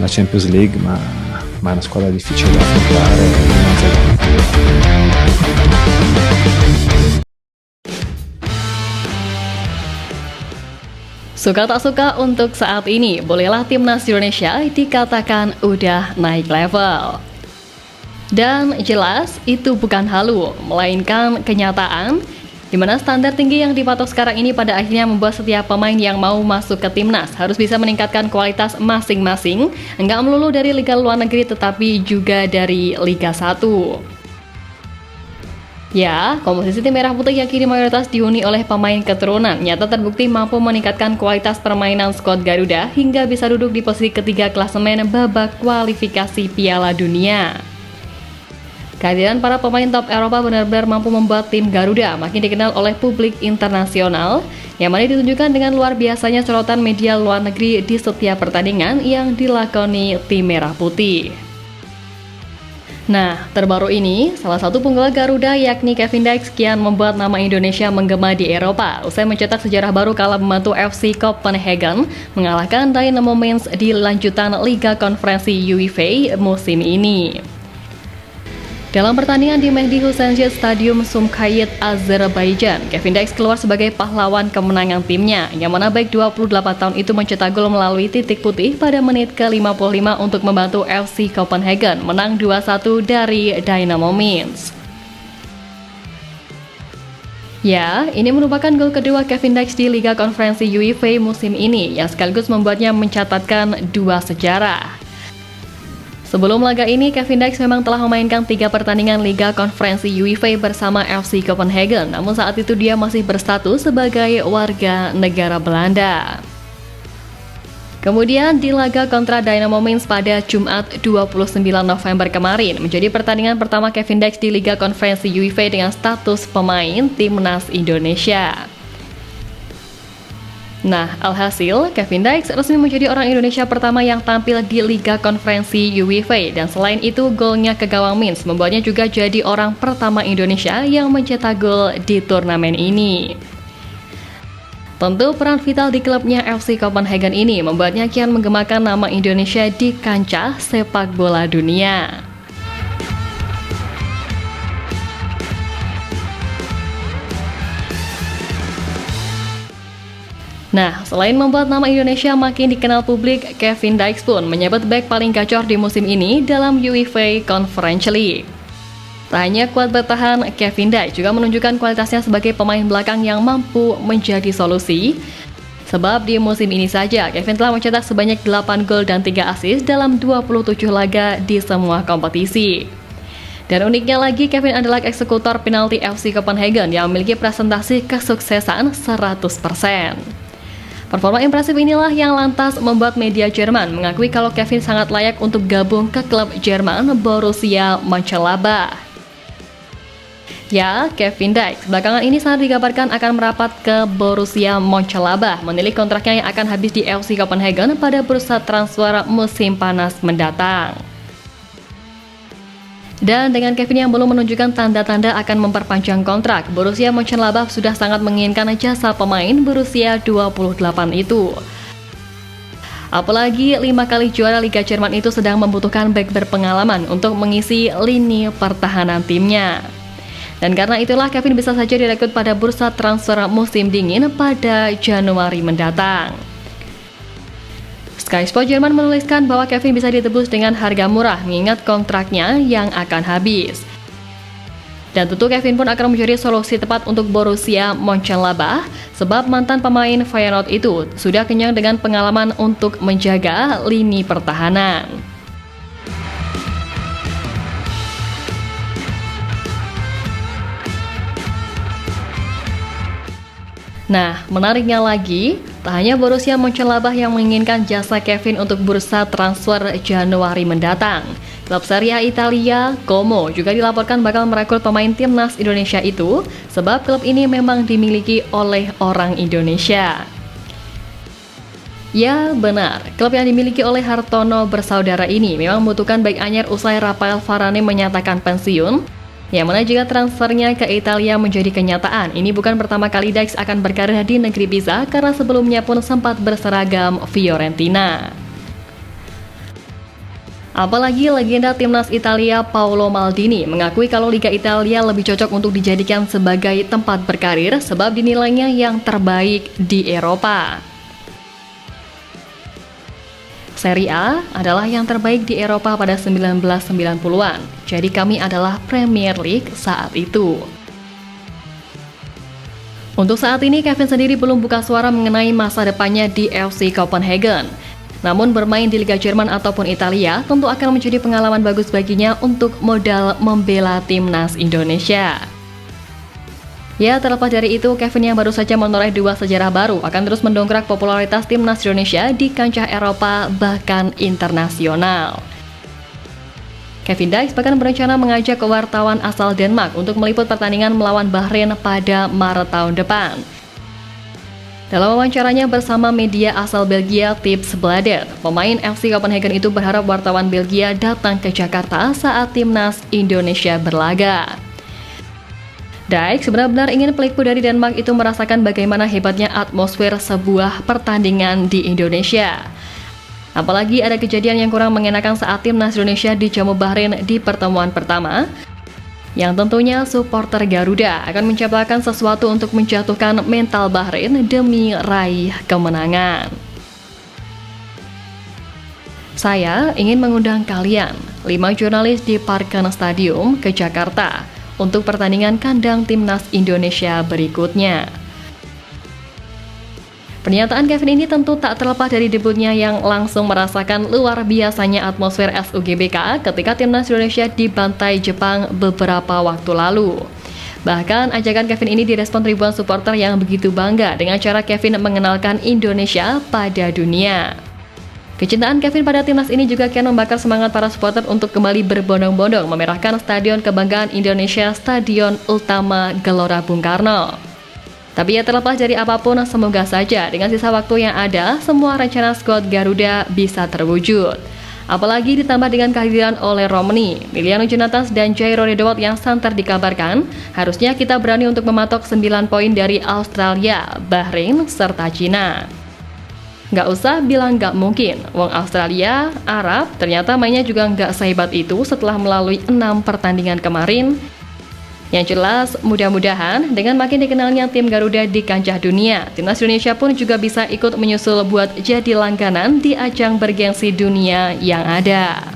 la Champions League, ma è una squadra difficile da affrontare e non c'è Suka tak suka untuk saat ini, bolehlah timnas Indonesia dikatakan udah naik level. Dan jelas itu bukan halu, melainkan kenyataan, di mana standar tinggi yang dipatok sekarang ini pada akhirnya membuat setiap pemain yang mau masuk ke timnas harus bisa meningkatkan kualitas masing-masing, enggak melulu dari liga luar negeri tetapi juga dari Liga 1. Ya, komposisi tim merah putih yang kini mayoritas dihuni oleh pemain keturunan nyata terbukti mampu meningkatkan kualitas permainan skuad Garuda hingga bisa duduk di posisi ketiga klasemen babak kualifikasi Piala Dunia. Kehadiran para pemain top Eropa benar-benar mampu membuat tim Garuda makin dikenal oleh publik internasional, yang mana ditunjukkan dengan luar biasanya sorotan media luar negeri di setiap pertandingan yang dilakoni tim merah putih. Nah, terbaru ini, salah satu punggawa Garuda yakni Kevin Dykes kian membuat nama Indonesia menggema di Eropa usai mencetak sejarah baru kala membantu FC Copenhagen mengalahkan Dynamo Mainz di lanjutan Liga Konferensi UEFA musim ini. Dalam pertandingan di Mehdi Hussein Stadium Sumkayit, Azerbaijan, Kevin Dykes keluar sebagai pahlawan kemenangan timnya, yang mana back 28 tahun itu mencetak gol melalui titik putih pada menit ke-55 untuk membantu FC Copenhagen menang 2-1 dari Dynamo Mainz. Ya, ini merupakan gol kedua Kevin Dykes di Liga Konferensi UEFA musim ini, yang sekaligus membuatnya mencatatkan 2 sejarah. Sebelum laga ini, Kevin Dykes memang telah memainkan 3 pertandingan Liga Konferensi UEFA bersama FC Copenhagen, namun saat itu dia masih berstatus sebagai warga negara Belanda. Kemudian di laga kontra Dynamo Mainz pada Jumat 29 November kemarin, menjadi pertandingan pertama Kevin Dykes di Liga Konferensi UEFA dengan status pemain Timnas Indonesia. Nah, alhasil, Kevin Dykes resmi menjadi orang Indonesia pertama yang tampil di Liga Konferensi UEFA, dan selain itu golnya ke gawang Mainz membuatnya juga jadi orang pertama Indonesia yang mencetak gol di turnamen ini. Tentu peran vital di klubnya FC Copenhagen ini membuatnya kian menggemakan nama Indonesia di kancah sepak bola dunia. Nah, selain membuat nama Indonesia makin dikenal publik, Kevin Dykes pun menyebut back paling gacor di musim ini dalam UEFA Conference League. Tak hanya kuat bertahan, Kevin Dykes juga menunjukkan kualitasnya sebagai pemain belakang yang mampu menjadi solusi. Sebab di musim ini saja, Kevin telah mencetak sebanyak 8 gol dan 3 assist dalam 27 laga di semua kompetisi. Dan uniknya lagi, Kevin adalah eksekutor penalti FC Copenhagen yang memiliki presentasi kesuksesan 100%. Performa impresif inilah yang lantas membuat media Jerman mengakui kalau Kevin sangat layak untuk gabung ke klub Jerman Borussia Mönchengladbach. Ya, Kevin Dykes belakangan ini sangat dikabarkan akan merapat ke Borussia Mönchengladbach menilik kontraknya yang akan habis di FC Copenhagen pada bursa transfer musim panas mendatang. Dan dengan Kevin yang belum menunjukkan tanda-tanda akan memperpanjang kontrak, Borussia Mönchengladbach sudah sangat menginginkan jasa pemain berusia 28 itu. Apalagi 5 kali juara Liga Jerman itu sedang membutuhkan bek berpengalaman untuk mengisi lini pertahanan timnya. Dan karena itulah Kevin bisa saja direkrut pada bursa transfer musim dingin pada Januari mendatang. Sky Sport Jerman menuliskan bahwa Kevin bisa ditebus dengan harga murah mengingat kontraknya yang akan habis. Dan tentu Kevin pun akan menjadi solusi tepat untuk Borussia Mönchengladbach sebab mantan pemain Feyenoord itu sudah kenyang dengan pengalaman untuk menjaga lini pertahanan. Nah, menariknya lagi, tak hanya Borussia Mönchengladbach yang menginginkan jasa Kevin untuk bursa transfer Januari mendatang. Klub Serie A Italia, Como, juga dilaporkan bakal merekrut pemain timnas Indonesia itu, sebab klub ini memang dimiliki oleh orang Indonesia. Ya, benar, klub yang dimiliki oleh Hartono bersaudara ini memang membutuhkan back anyar usai Rafael Varane menyatakan pensiun. Yang mana jika transfernya ke Italia menjadi kenyataan, ini bukan pertama kali Dykes akan berkarir di negeri Pisa karena sebelumnya pun sempat berseragam Fiorentina. Apalagi legenda timnas Italia Paolo Maldini mengakui kalau Liga Italia lebih cocok untuk dijadikan sebagai tempat berkarir sebab dinilainya yang terbaik di Eropa. Serie A adalah yang terbaik di Eropa pada 1990-an, jadi kami adalah Premier League saat itu. Untuk saat ini, Kevin sendiri belum buka suara mengenai masa depannya di FC Copenhagen. Namun bermain di Liga Jerman ataupun Italia tentu akan menjadi pengalaman bagus baginya untuk modal membela timnas Indonesia. Ya, terlepas dari itu, Kevin yang baru saja menoreh 2 sejarah baru akan terus mendongkrak popularitas timnas Indonesia di kancah Eropa bahkan internasional. Kevin Dykes bahkan berencana mengajak wartawan asal Denmark untuk meliput pertandingan melawan Bahrain pada Maret tahun depan. Dalam wawancaranya bersama media asal Belgia Tips Bladet, pemain FC Copenhagen itu berharap wartawan Belgia datang ke Jakarta saat timnas Indonesia berlaga. Dykes benar-benar ingin peliku dari Denmark itu merasakan bagaimana hebatnya atmosfer sebuah pertandingan di Indonesia. Apalagi ada kejadian yang kurang mengenakan saat timnas Indonesia dijamu Bahrain di pertemuan pertama, yang tentunya supporter Garuda akan mencobakan sesuatu untuk menjatuhkan mental Bahrain demi raih kemenangan. Saya ingin mengundang kalian, 5 jurnalis di Parken Stadium ke Jakarta untuk pertandingan kandang timnas Indonesia berikutnya. Pernyataan Kevin ini tentu tak terlepas dari debutnya yang langsung merasakan luar biasanya atmosfer SUGBK ketika timnas Indonesia dibantai Jepang beberapa waktu lalu. Bahkan ajakan Kevin ini direspon ribuan supporter yang begitu bangga dengan cara Kevin mengenalkan Indonesia pada dunia. Kecintaan Kevin pada timnas ini juga kian membakar semangat para supporter untuk kembali berbondong-bondong memerahkan Stadion Kebanggaan Indonesia Stadion Utama Gelora Bung Karno. Tapi ya terlepas dari apapun, semoga saja dengan sisa waktu yang ada, semua rencana skuad Garuda bisa terwujud. Apalagi ditambah dengan kehadiran oleh Romani, Miliano Jonatas, dan Jairo Redowat yang santer dikabarkan, harusnya kita berani untuk mematok 9 poin dari Australia, Bahrain, serta Cina. Nggak usah bilang nggak mungkin, wong Australia, Arab, ternyata mainnya juga nggak sehebat itu setelah melalui 6 pertandingan kemarin. Yang jelas, mudah-mudahan dengan makin dikenalnya tim Garuda di kancah dunia, timnas Indonesia pun juga bisa ikut menyusul buat jadi langganan di ajang bergengsi dunia yang ada.